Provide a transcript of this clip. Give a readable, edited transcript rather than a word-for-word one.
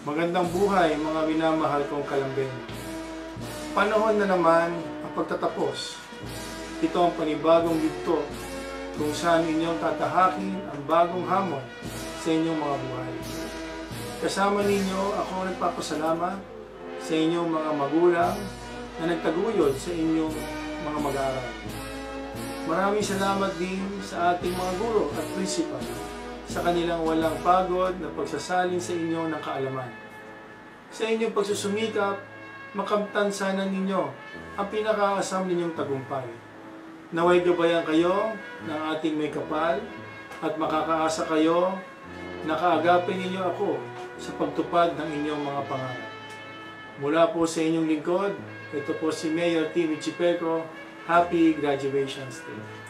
Magandang buhay mga minamahal kong kalambing. Panahon na naman ang pagtatapos. Ito ang panibagong yugto kung saan inyong tatahakin ang bagong hamon sa inyong mga buhay. Kasama ninyo ako nagpapasalamat sa inyong mga magulang na nagtaguyod sa inyong mga mag-aaral. Maraming salamat din sa ating mga guro at prinsipal sa kanilang walang pagod na pagsasalin sa inyo ng kaalaman. Sa inyong pagsusumikap, makamtan sana ninyo ang pinakaasam ninyong tagumpay. Naway gabayan kayo ng ating may kapal at makakaasa kayo na kaagapin ninyo ako sa pagtupad ng inyong mga pangarap. Mula po sa inyong lingkod, ito po si Mayor Timmy Chipeco. Happy Graduation Day!